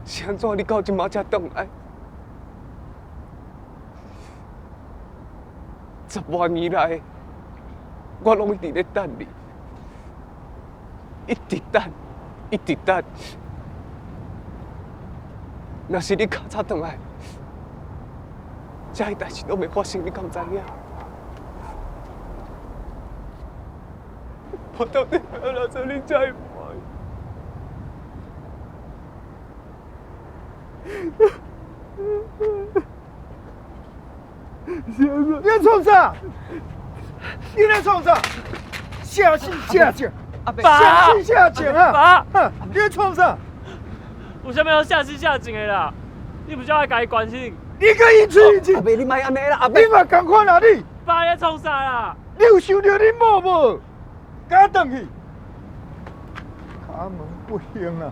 是安怎你到即马才转来？10多年来，我拢一直咧等你，一直等，一直等。若是你较早转来，这些代志拢袂发生，你敢知影？我到底要哪做你才会？你在创啥？你在创啥？下心下井，下心下井啊！爸，你在创啥？有啥物好下心下井的啦？你不叫我家己关心？你甲伊吹一吹，阿伯，你莫安尼啦，阿伯。你嘛共款啊你？爸，你在创啥啦？你有想到恁某无？赶转去，卡门不行啊！